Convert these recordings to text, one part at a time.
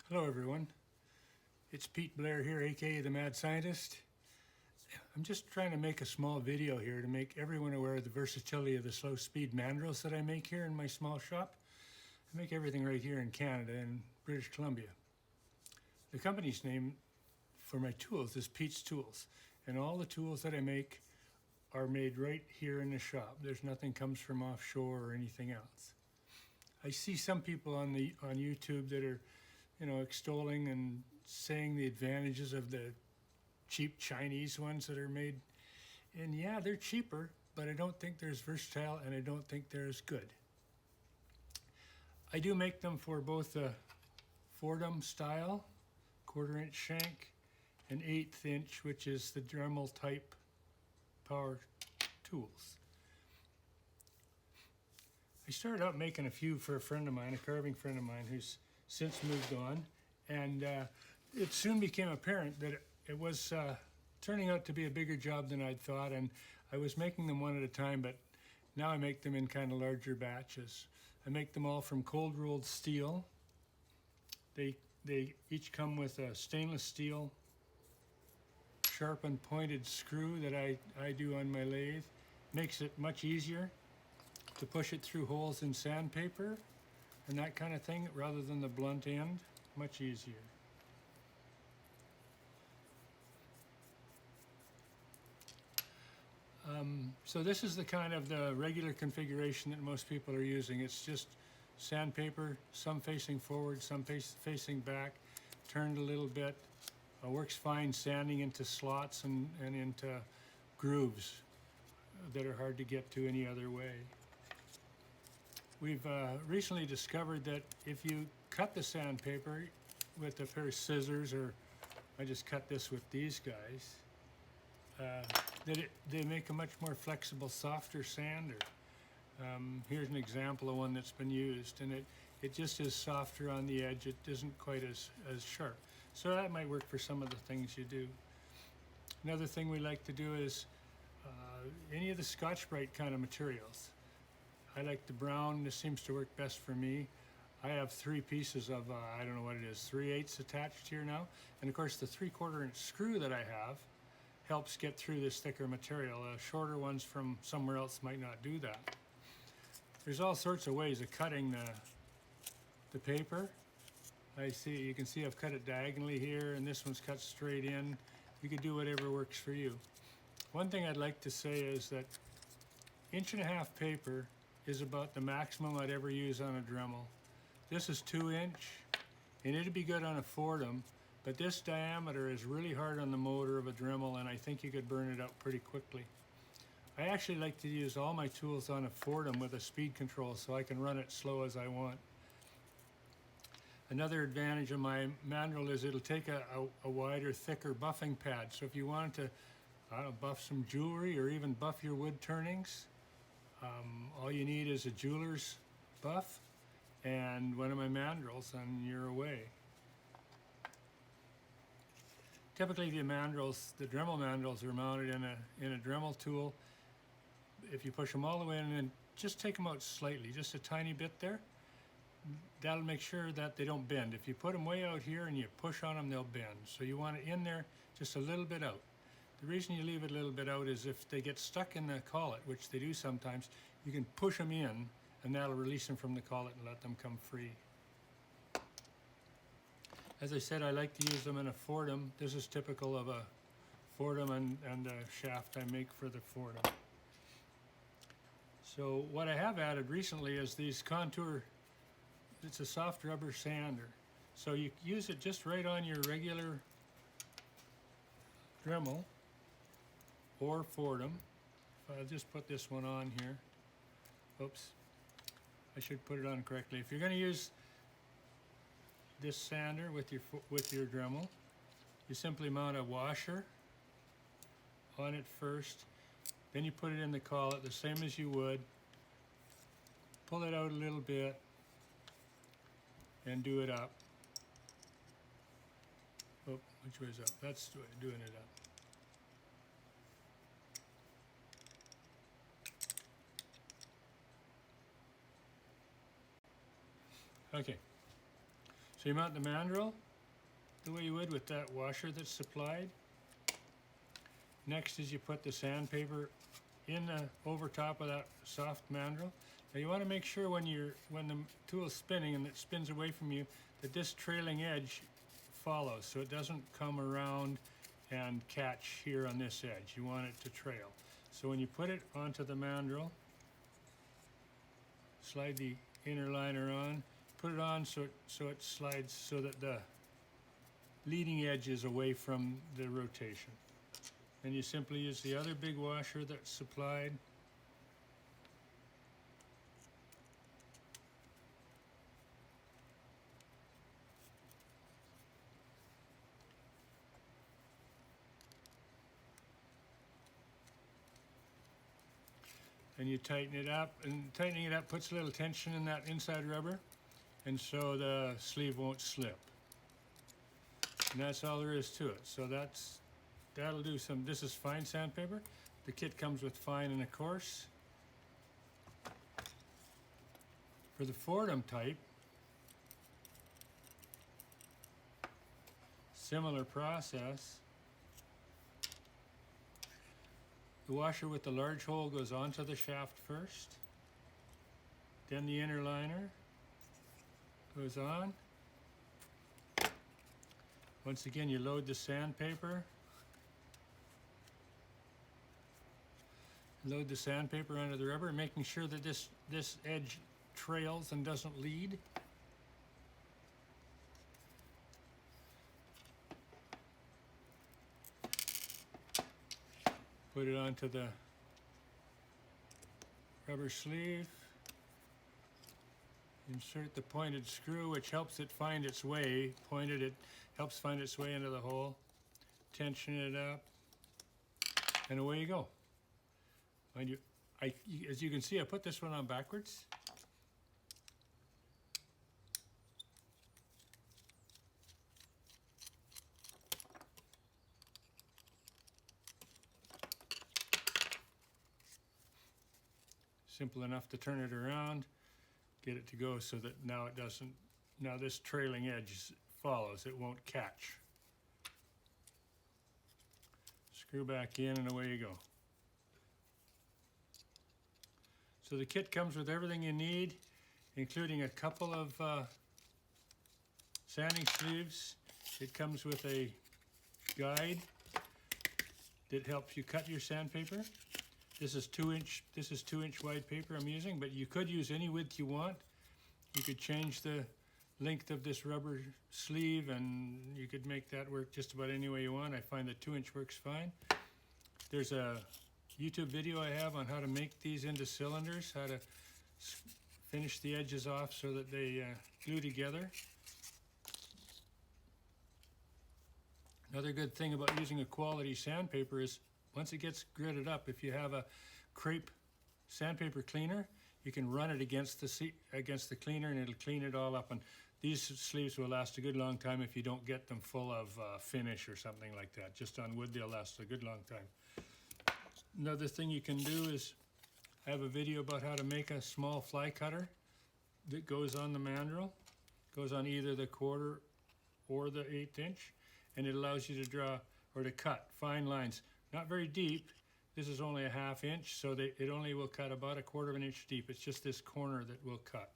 Hello everyone, it's Pete Blair here, aka the Mad Scientist. I'm just trying to make a small video here to make everyone aware of the versatility of the slow speed mandrels that I make here in my small shop. I make everything right here in Canada and British Columbia. The company's name for my tools is Pete's Tools, and all the tools that I make are made right here in the shop. There's nothing comes from offshore or anything else. I see some people on YouTube that are extolling and saying the advantages of the cheap Chinese ones that are made. And yeah, they're cheaper, but I don't think they're as versatile and I don't think they're as good. I do make them for both the Fordham style, 1/4 inch shank, and 1/8 inch, which is the Dremel type power tools. I started out making a few for a friend of mine, a carving friend of mine who's since moved on, and it soon became apparent that it was turning out to be a bigger job than I'd thought, and I was making them one at a time, but now I make them in kind of larger batches. I make them all from cold rolled steel. They each come with a stainless steel sharpened pointed screw that I do on my lathe. Makes it much easier to push it through holes in sandpaper and that kind of thing, rather than the blunt end. Much easier. So this is the kind of the regular configuration that most people are using. It's just sandpaper, some facing forward, some facing back, turned a little bit. Works fine sanding into slots and into grooves that are hard to get to any other way. We've recently discovered that if you cut the sandpaper with a pair of scissors, or I just cut this with these guys, they make a much more flexible, softer sander. Here's an example of one that's been used, and it just is softer on the edge. It isn't quite as sharp. So that might work for some of the things you do. Another thing we like to do is any of the Scotch-Brite kind of materials. I like the brown. This seems to work best for me. I have 3 pieces of, I don't know what it is, 3/8 attached here now. And of course the 3/4 inch screw that I have helps get through this thicker material. Shorter ones from somewhere else might not do that. There's all sorts of ways of cutting the paper. You can see I've cut it diagonally here, and this one's cut straight in. You can do whatever works for you. One thing I'd like to say is that 1.5 inch paper is about the maximum I'd ever use on a Dremel. This is 2 inch, and it'd be good on a Fordham, but this diameter is really hard on the motor of a Dremel, and I think you could burn it out pretty quickly. I actually like to use all my tools on a Fordham with a speed control so I can run it slow as I want. Another advantage of my mandrel is it'll take a wider, thicker buffing pad. So if you wanted to buff some jewelry or even buff your wood turnings, all you need is a jeweler's buff and one of my mandrels, and you're away. Typically the Dremel mandrels are mounted in a Dremel tool. If you push them all the way in and just take them out slightly, just a tiny bit there, that'll make sure that they don't bend. If you put them way out here and you push on them, they'll bend. So you want it in there just a little bit out. The reason you leave it a little bit out is if they get stuck in the collet, which they do sometimes, you can push them in and that'll release them from the collet and let them come free. As I said, I like to use them in a Fordham. This is typical of a Fordham and a shaft I make for the Fordham. So what I have added recently is these contour. It's a soft rubber sander. So you use it just right on your regular Dremel or Fordham. I'll just put this one on here. Oops, I should put it on correctly. If you're going to use this sander with your Dremel, you simply mount a washer on it first, then you put it in the collet the same as you would, pull it out a little bit and do it up. Oh, which way's up? That's the way, doing it up. Okay, So you mount the mandrel the way you would with that washer that's supplied. Next is you put the sandpaper in over top of that soft mandrel. Now you want to make sure when the tool's spinning and it spins away from you that this trailing edge follows, so it doesn't come around and catch here on this edge. You want it to trail. So when you put it onto the mandrel, slide the inner liner on, put it on so it slides so that the leading edge is away from the rotation. And you simply use the other big washer that's supplied. And you tighten it up, and tightening it up puts a little tension in that inside rubber, and so the sleeve won't slip. And that's all there is to it. So that'll do some. This is fine sandpaper. The kit comes with fine and a coarse. For the Fordham type, similar process. The washer with the large hole goes onto the shaft first, then the inner liner goes on. Once again, you load the sandpaper. Load the sandpaper onto the rubber, making sure that this edge trails and doesn't lead. Put it onto the rubber sleeve. Insert the pointed screw, which helps it find its way. Pointed, it helps find its way into the hole. Tension it up, and away you go. Mind you, as you can see, I put this one on backwards. Simple enough to turn it around, get it to go so that now it doesn't, now this trailing edge follows, it won't catch. Screw back in and away you go. So the kit comes with everything you need, including a couple of sanding sleeves. It comes with a guide that helps you cut your sandpaper. This is 2-inch wide paper I'm using, but you could use any width you want. You could change the length of this rubber sleeve, and you could make that work just about any way you want. I find that 2-inch works fine. There's a YouTube video I have on how to make these into cylinders, how to finish the edges off so that they glue together. Another good thing about using a quality sandpaper is once it gets gritted up, if you have a crepe sandpaper cleaner, you can run it against the cleaner and it'll clean it all up. And these sleeves will last a good long time if you don't get them full of finish or something like that. Just on wood, they'll last a good long time. Another thing you can do is, I have a video about how to make a small fly cutter that goes on the mandrel. Goes on either the 1/4 or the 1/8 inch, and it allows you to draw or to cut fine lines. Not very deep. This is only a 1/2 inch, so it only will cut about a 1/4 of an inch deep. It's just this corner that will cut.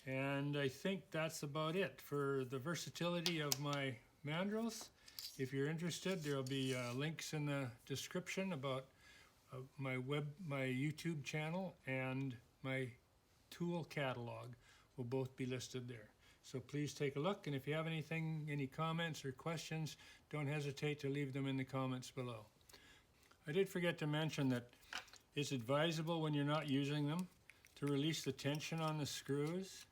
And I think that's about it for the versatility of my mandrels. If you're interested, there'll be links in the description about my YouTube channel, and my tool catalog will both be listed there. So please take a look, and if you have any comments or questions, don't hesitate to leave them in the comments below. I did forget to mention that it's advisable when you're not using them to release the tension on the screws.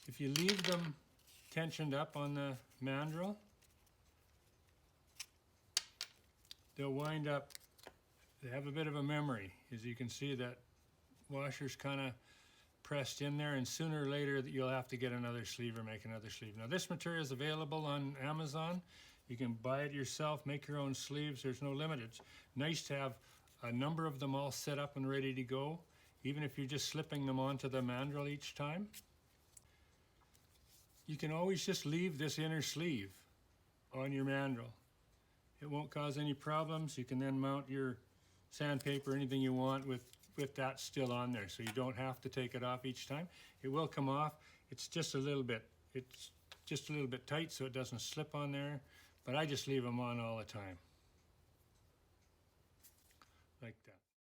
If you leave them tensioned up on the mandrel, they'll wind up, they have a bit of a memory. As you can see, that washer's kind of pressed in there, and sooner or later you'll have to get another sleeve or make another sleeve. Now this material is available on Amazon. You can buy it yourself, make your own sleeves. There's no limit. It's nice to have a number of them all set up and ready to go, even if you're just slipping them onto the mandrel each time. you can always just leave this inner sleeve on your mandrel. It won't cause any problems. You can then mount your sandpaper, anything you want with that still on there, so you don't have to take it off each time. It will come off. It's just a little bit tight so it doesn't slip on there, but I just leave them on all the time.